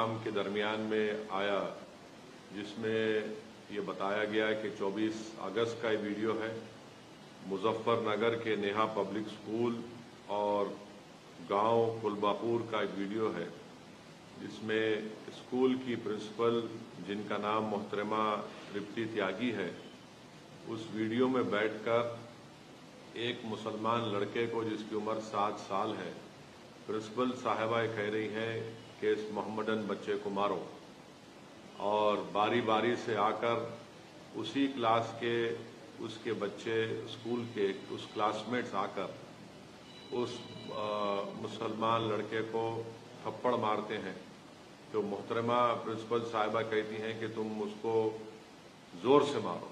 आवाम के दरमियान में आया, जिसमें ये बताया गया कि 24 अगस्त का ये वीडियो है। मुजफ्फरनगर के नेहा पब्लिक स्कूल और गांव कुलबापुर का एक वीडियो है, जिसमें स्कूल की प्रिंसिपल, जिनका नाम मोहतरमा रिप्ती त्यागी है, उस वीडियो में बैठकर एक मुसलमान लड़के को, जिसकी उम्र 7 साल है, प्रिंसिपल साहिबा कह रही हैं कि इस मोहम्मदन बच्चे को मारो, और बारी बारी से आकर उसी क्लास के उसके बच्चे, स्कूल के उस क्लासमेट्स आकर उस मुसलमान लड़के को थप्पड़ मारते हैं। तो मोहतरमा प्रिंसिपल साहिबा कहती हैं कि तुम उसको जोर से मारो।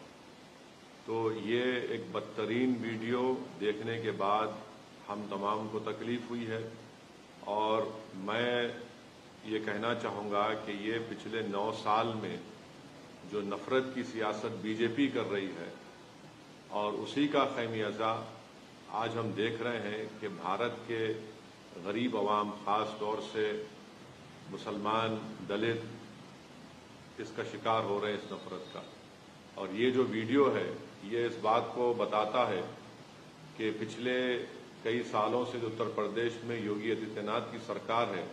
तो ये एक बदतरीन वीडियो देखने के बाद हम तमाम को तकलीफ हुई है, और मैं ये कहना चाहूँगा कि ये पिछले 9 साल में जो नफरत की सियासत बीजेपी कर रही है, और उसी का खैमियाजा आज हम देख रहे हैं कि भारत के गरीब अवाम, ख़ास तौर से मुसलमान, दलित, इसका शिकार हो रहे हैं, इस नफरत का। और ये जो वीडियो है, ये इस बात को बताता है कि पिछले कई सालों से जो उत्तर प्रदेश में योगी आदित्यनाथ की सरकार है,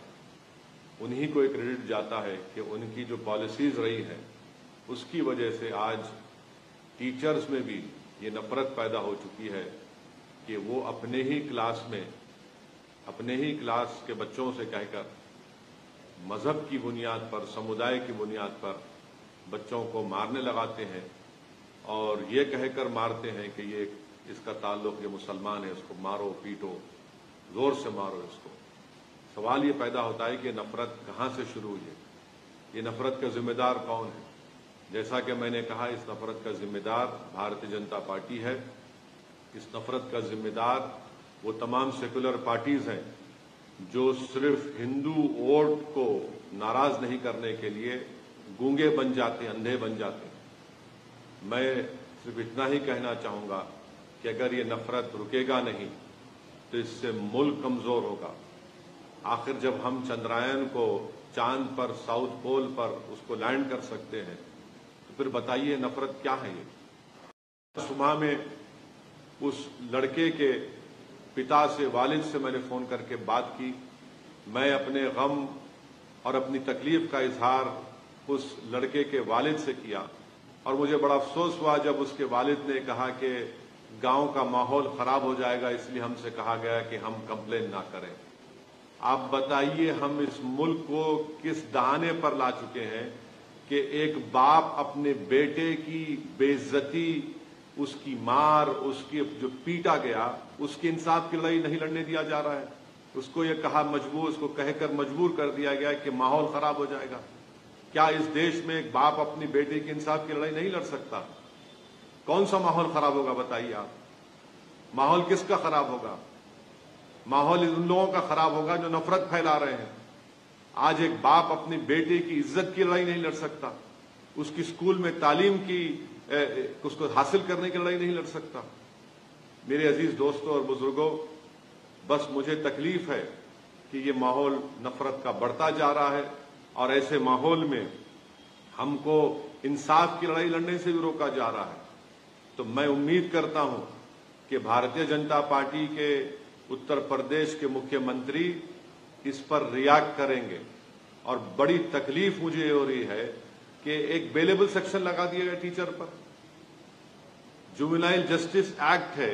उन्हीं को एक क्रेडिट जाता है कि उनकी जो पॉलिसीज रही है, उसकी वजह से आज टीचर्स में भी ये नफरत पैदा हो चुकी है कि वो अपने ही क्लास में, अपने ही क्लास के बच्चों से कहकर मजहब की बुनियाद पर, समुदाय की बुनियाद पर बच्चों को मारने लगाते हैं, और ये कहकर मारते हैं कि ये इसका ताल्लुक ये मुसलमान है, इसको मारो, पीटो, जोर से मारो इसको। सवाल ये पैदा होता है कि नफरत कहाँ से शुरू हुई है, ये नफरत का जिम्मेदार कौन है? जैसा कि मैंने कहा, इस नफरत का जिम्मेदार भारतीय जनता पार्टी है। इस नफरत का जिम्मेदार वो तमाम सेकुलर पार्टीज हैं जो सिर्फ हिंदू वोट को नाराज नहीं करने के लिए गूंगे बन जाते हैं, अंधे बन जाते हैं। मैं सिर्फ इतना ही कहना चाहूँगा कि अगर ये नफरत रुकेगा नहीं तो इससे मुल्क कमज़ोर होगा। आखिर जब हम चंद्रयान को चांद पर, साउथ पोल पर उसको लैंड कर सकते हैं, तो फिर बताइए नफरत क्या है ये? सुबह में उस लड़के के पिता से, वालिद से मैंने फोन करके बात की। मैं अपने गम और अपनी तकलीफ का इजहार उस लड़के के वालिद से किया, और मुझे बड़ा अफसोस हुआ जब उसके वालिद ने कहा कि गांव का माहौल खराब हो जाएगा, इसलिए हमसे कहा गया कि हम कंप्लेन ना करें। आप बताइए, हम इस मुल्क को किस दहाने पर ला चुके हैं कि एक बाप अपने बेटे की बेइज्जती, उसकी मार, उसकी जो पीटा गया, उसकी इंसाफ की लड़ाई नहीं लड़ने दिया जा रहा है। उसको ये कहा मजबूर, उसको कहकर मजबूर कर दिया गया कि माहौल खराब हो जाएगा। क्या इस देश में एक बाप अपनी बेटे की इंसाफ की लड़ाई नहीं लड़ सकता? कौन सा माहौल खराब होगा बताइए आप? माहौल किसका खराब होगा? माहौल उन लोगों का खराब होगा जो नफरत फैला रहे हैं। आज एक बाप अपनी बेटे की इज्जत की लड़ाई नहीं लड़ सकता, उसकी स्कूल में तालीम की उसको हासिल करने की लड़ाई नहीं लड़ सकता। मेरे अजीज दोस्तों और बुजुर्गों, बस मुझे तकलीफ है कि ये माहौल नफरत का बढ़ता जा रहा है, और ऐसे माहौल में हमको इंसाफ की लड़ाई लड़ने से भी रोका जा रहा है। तो मैं उम्मीद करता हूं कि भारतीय जनता पार्टी के उत्तर प्रदेश के मुख्यमंत्री इस पर रिएक्ट करेंगे। और बड़ी तकलीफ मुझे हो रही है कि एक बेलेबल सेक्शन लगा दिया गया टीचर पर। जुवेनाइल जस्टिस एक्ट है,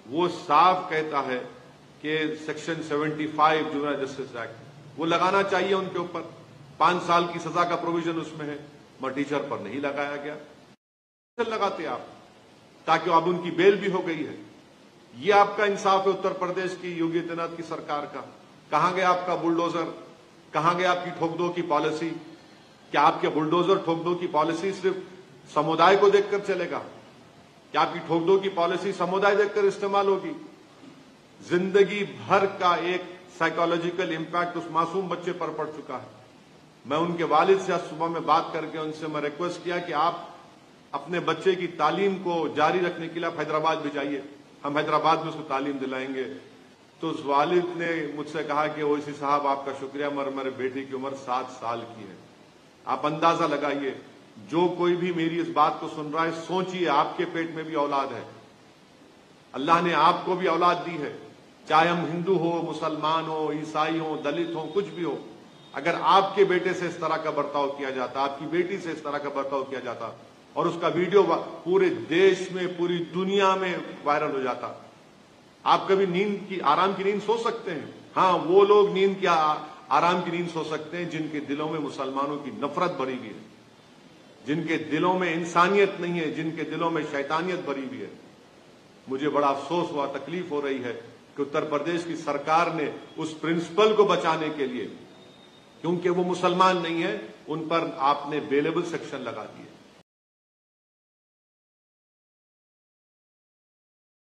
वो साफ कहता है कि सेक्शन 75 जुवेनाइल जस्टिस एक्ट, वो लगाना चाहिए उनके ऊपर। 5 साल की सजा का प्रोविजन उसमें है, मगर टीचर पर नहीं लगाया गया। लगाते आप, ताकि अब उनकी बेल भी हो गई है। ये आपका इंसाफ है उत्तर प्रदेश की योगी आदित्यनाथ की सरकार का? कहां गया आपका बुलडोजर? कहां गया आपकी ठोक दो की पॉलिसी? क्या आपके बुलडोजर ठोक दो की पॉलिसी सिर्फ समुदाय को देखकर चलेगा? क्या आपकी ठोक दो की पॉलिसी समुदाय देखकर इस्तेमाल होगी? जिंदगी भर का एक साइकोलॉजिकल इंपैक्ट उस मासूम बच्चे पर पड़ चुका है। मैं उनके वालिद से आज सुबह में बात करके उनसे मैं रिक्वेस्ट किया कि आप अपने बच्चे की तालीम को जारी रखने के लिए आप हैदराबाद भी जाइए, हम हैदराबाद में उसको तालीम दिलाएंगे। تو اس والد نے مجھ سے کہا کہ اویسی صاحب آپ کا شکریہ، میرے بیٹے کی عمر 7 سال کی ہے۔ آپ اندازہ لگائیے، جو کوئی بھی میری اس بات کو سن رہا ہے، سوچئے آپ کے پیٹ میں بھی اولاد ہے، اللہ نے آپ کو بھی اولاد دی ہے، چاہے ہم ہندو ہو، مسلمان ہو، عیسائی ہو، دلت ہو، کچھ بھی ہو، اگر آپ کے بیٹے سے اس طرح کا برتاؤ کیا جاتا، آپ کی بیٹی سے اس طرح کا برتاؤ کیا جاتا اور اس کا ویڈیو پورے دیش میں، پوری دنیا میں وائرل ہو جاتا، آپ کبھی آرام کی نیند سو سکتے ہیں؟ ہاں، وہ لوگ نیند کی آرام کی نیند سو سکتے ہیں جن کے دلوں میں مسلمانوں کی نفرت بھری ہوئی ہے، جن کے دلوں میں انسانیت نہیں ہے، جن کے دلوں میں شیطانیت بھری ہوئی ہے۔ مجھے بڑا افسوس ہوا، تکلیف ہو رہی ہے کہ اتر پردیش کی سرکار نے اس پرنسپل کو بچانے کے لیے، کیونکہ وہ مسلمان نہیں ہے، ان پر آپ نے بیلیبل سیکشن لگا دیا۔